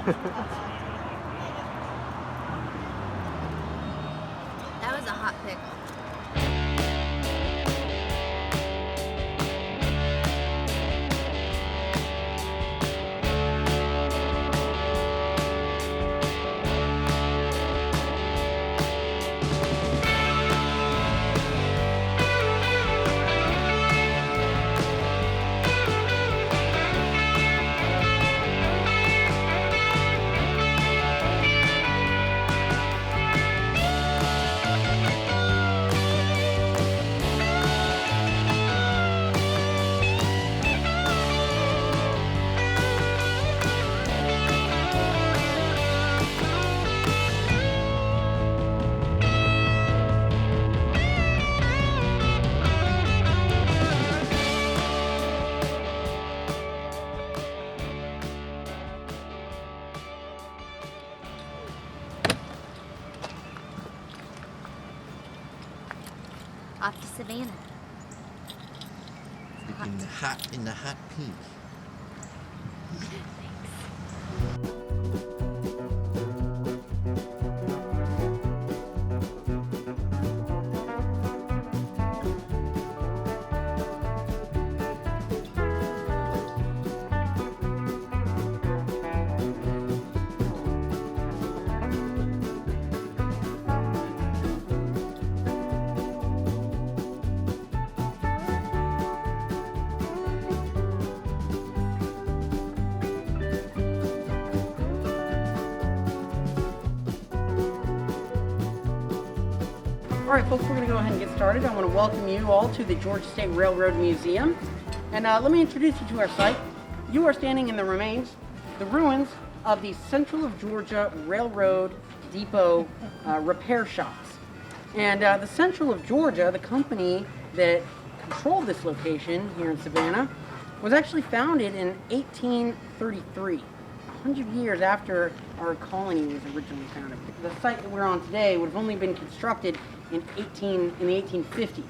That was a hot pickle. Off to Savannah. In the hot pink. All right, folks, we're going to go ahead and get started. I want to welcome you all to the Georgia State Railroad Museum. And let me introduce you to our site. You are standing in the ruins of the Central of Georgia Railroad Depot repair shops. And the Central of Georgia, the company that controlled this location here in Savannah, was actually founded in 1833, 100 years after our colony was originally founded. The site that we're on today would have only been constructed in the 1850s.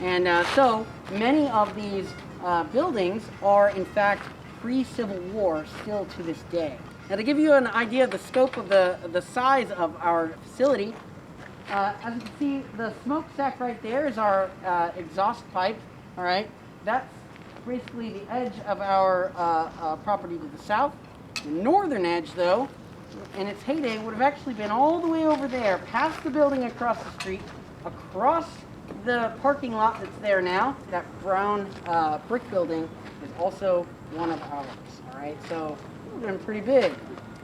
And so many of these buildings are in fact pre-Civil War still to this day. Now, to give you an idea of the scope of the size of our facility, as you can see, the smokestack right there is our exhaust pipe. All right, that's basically the edge of our property to the south. The northern edge, though, in its heyday, would have actually been all the way over there, past the building across the street, across the parking lot that's there now. That brown brick building is also one of ours. All right, so it would have been pretty big.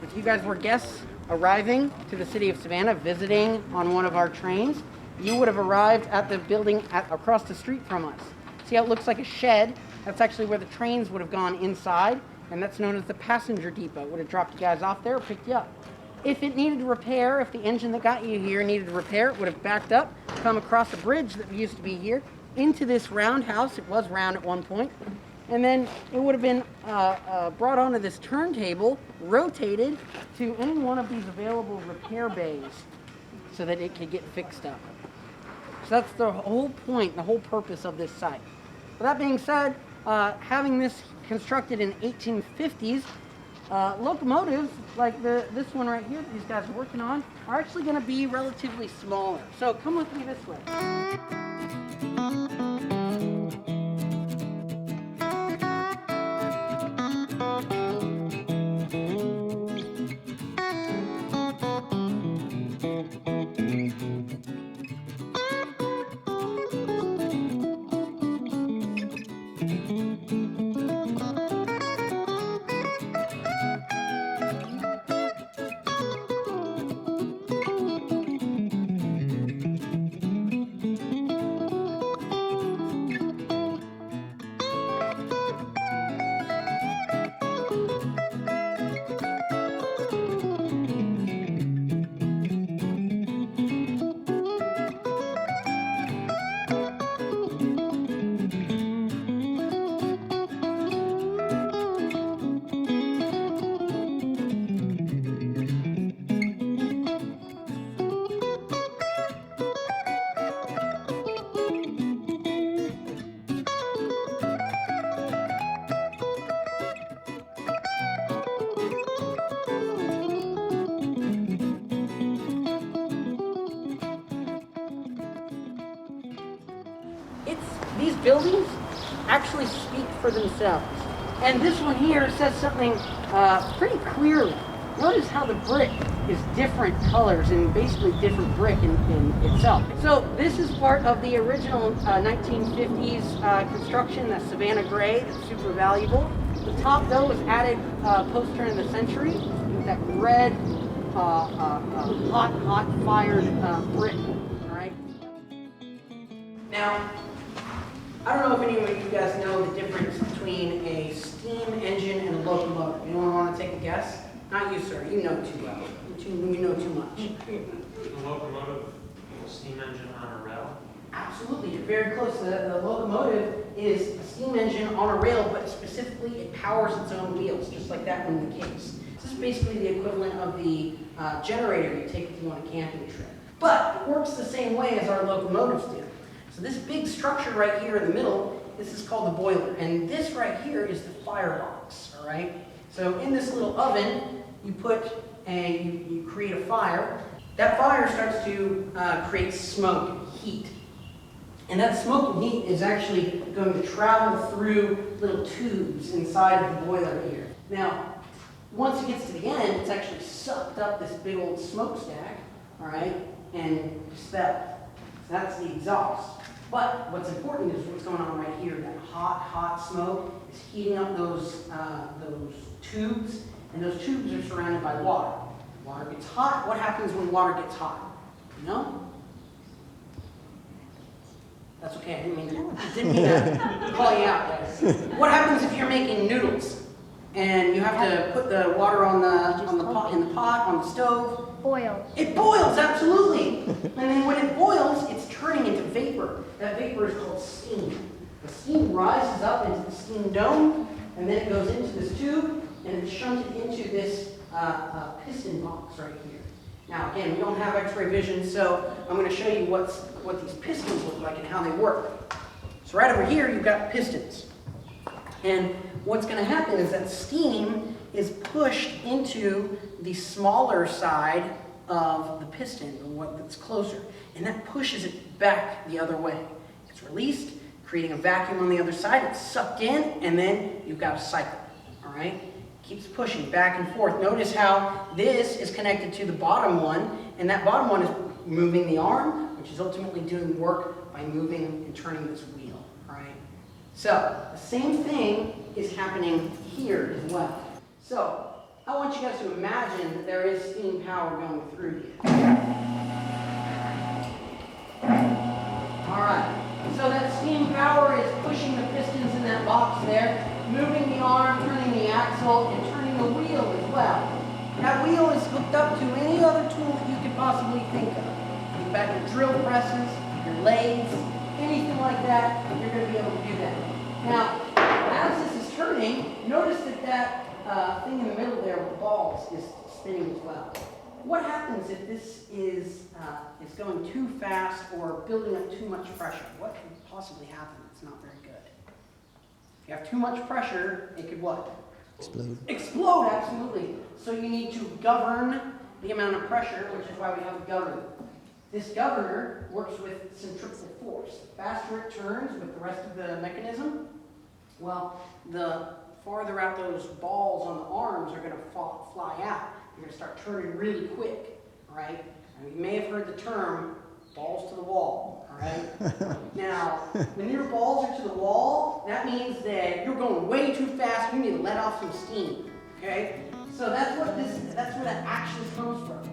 If you guys were guests arriving to the city of Savannah, visiting on one of our trains, you would have arrived at the building across the street from us. See how it looks like a shed? That's actually where the trains would have gone inside, and that's known as the passenger depot. It would have dropped you guys off there or picked you up. If it needed repair, if the engine that got you here needed repair, it would have backed up, come across a bridge that used to be here, into this roundhouse. It was round at one point. And then it would have been brought onto this turntable, rotated to any one of these available repair bays so that it could get fixed up. So that's the whole point, the whole purpose of this site. With that being said, having this constructed in 1850s, locomotives like this one right here that these guys are working on are actually going to be relatively smaller. So come with me this way. these buildings actually speak for themselves. And this one here says something pretty clearly. Notice how the brick is different colors and basically different brick in itself. So this is part of the original 1950s construction, that Savannah gray, that's super valuable. The top though was added post-turn of the century with that red, hot fired brick, all right? Now, I don't know if any of you guys know the difference between a steam engine and a locomotive. Anyone want to take a guess? Not you, sir. You know too well. You know too much. The locomotive, steam engine on a rail? Absolutely. You're very close. The locomotive is a steam engine on a rail, but specifically it powers its own wheels, just like that one in the case. This is basically the equivalent of the generator you take if you on a camping trip. But it works the same way as our locomotives do. So this big structure right here in the middle, this is called the boiler. And this right here is the firebox, all right? So in this little oven, you you create a fire. That fire starts to create smoke and heat. And that smoke and heat is actually going to travel through little tubes inside of the boiler here. Now, once it gets to the end, it's actually sucked up this big old smokestack, all right, and expelled. So that's the exhaust. But what's important is what's going on right here. That hot smoke is heating up those tubes, and those tubes are surrounded by water. Water gets hot. What happens when water gets hot? You know? That's okay. I didn't mean to call you out, guys. What happens if you're making noodles and you have to put the water on the pot on the stove? Boils. It boils, absolutely. And then when it boils, it's turning into vapor. That vapor is called steam. The steam rises up into the steam dome, and then it goes into this tube, and it's shunted into this piston box right here. Now, again, we don't have X-ray vision, so I'm going to show you what these pistons look like and how they work. So right over here, you've got pistons. And what's going to happen is that steam is pushed into the smaller side of the piston, the one that's closer, and that pushes it back the other way. It's released, creating a vacuum on the other side. It's sucked in, and then you've got a cycle, all right? Keeps pushing back and forth. Notice how this is connected to the bottom one, and that bottom one is moving the arm, which is ultimately doing work by moving and turning this wheel, all right? So the same thing is happening here as well. So I want you guys to imagine that there is steam power going through here. All right. So that steam power is pushing the pistons in that box there, moving the arm, turning the axle, and turning the wheel as well. That wheel is hooked up to any other tool that you could possibly think of. You've got your drill presses, your lathes, anything like that, you're going to be able to do that. Now, as this is turning, notice that thing in the middle there with the balls is spinning as well. What happens if this is going too fast or building up too much pressure? What could possibly happen? It's not very good. If you have too much pressure, it could what? Explode. Explode, absolutely. So you need to govern the amount of pressure, which is why we have a governor. This governor works with centrifugal force. The faster it turns with the rest of the mechanism, well, the farther out those balls on the arms are going to fly out. You're going to start turning really quick, all right? And you may have heard the term, balls to the wall, all right? Now, when your balls are to the wall, that means that you're going way too fast. You need to let off some steam, okay? So that's where that action comes from.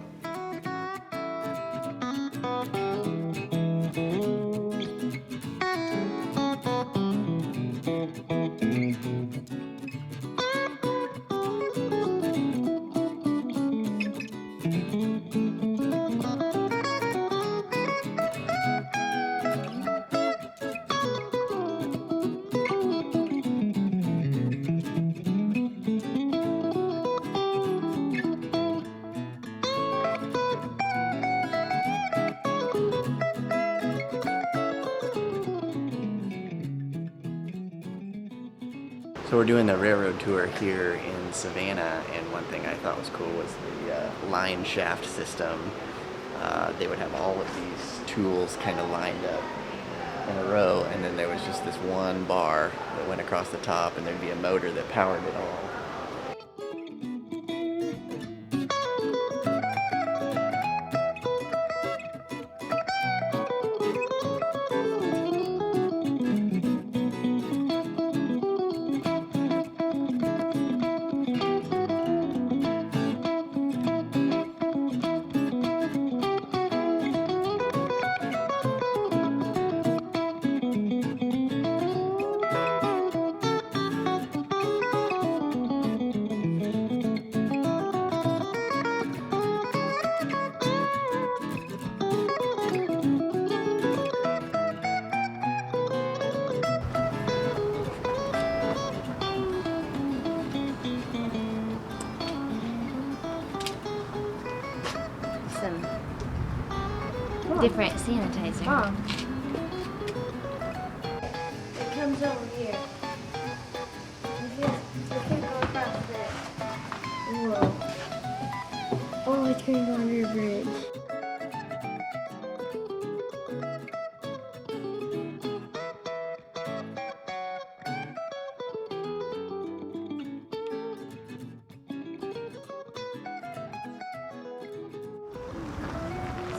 So we're doing the railroad tour here in Savannah, and one thing I thought was cool was the line shaft system. They would have all of these tools kind of lined up in a row, and then there was just this one bar that went across the top, and there'd be a motor that powered it all. Some different sanitizer. It comes over here. We can go across this. Whoa. Oh, it's going to go under a bridge.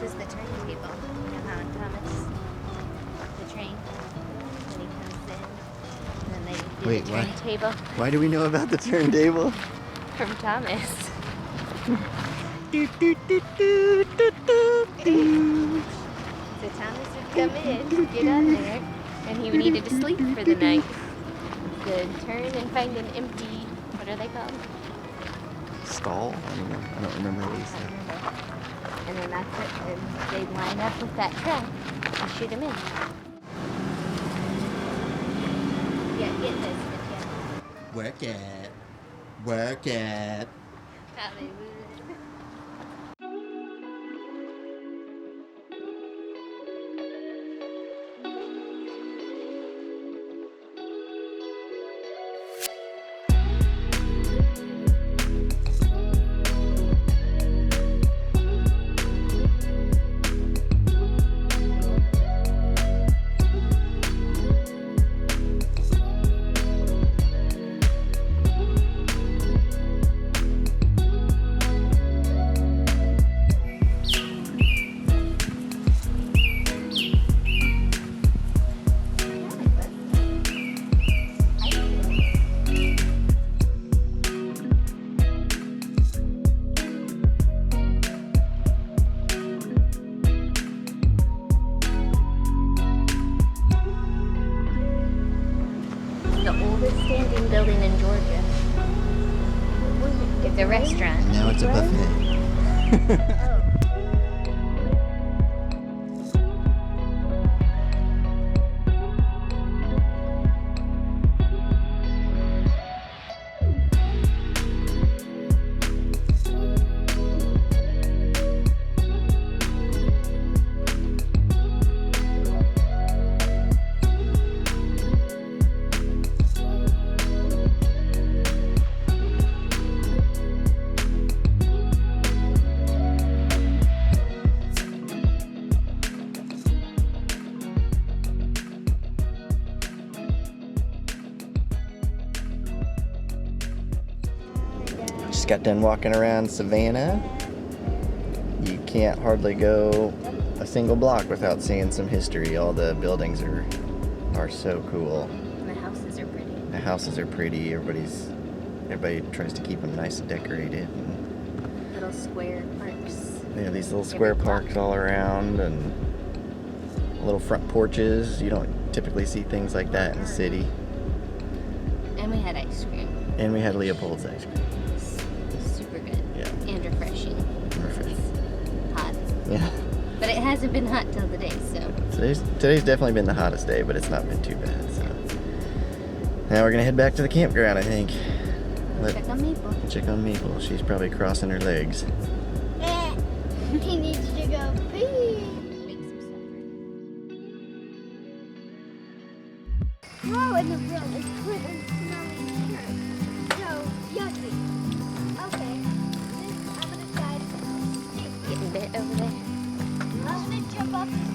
This is the turntable. You know how in Thomas, the train, when he comes in, and then they do Wait, the what? turntable Why do we know about the turntable? from Thomas. Do, do, do, do, do, do, do. So Thomas would come in, get on there, and he needed to sleep for the night. Then turn and find an empty, what are they called? Stall? I don't remember what he I said. don't remember. And then that's it. And they'd line up with that truck and shoot him in. Yeah, get this. Work it. Work it. Hallelujah. The oldest standing building in Georgia. It's a restaurant. Now it's a buffet. Just got done walking around Savannah. You can't hardly go a single block without seeing some history. All the buildings are so cool. And the houses are pretty. The houses are pretty. Everybody tries to keep them nice and decorated. And, Little square parks. you know, these little square parks all around and little front porches. You don't typically see things like that in the city. And we had ice cream. And we had Leopold's ice cream. Super good. Yeah. And refreshing. Perfect. Hot. Yeah. But it hasn't been hot till the day, so. Today's definitely been the hottest day, but it's not been too bad. So now we're gonna head back to the campground, I think. Check on Maple. Check on Maple. She's probably crossing her legs. He needs to go pee. Make some supper. Throw in the grill. It's good and smelly here. So yucky. Okay. I'm gonna try to Getting bit over there. I'm gonna jump off this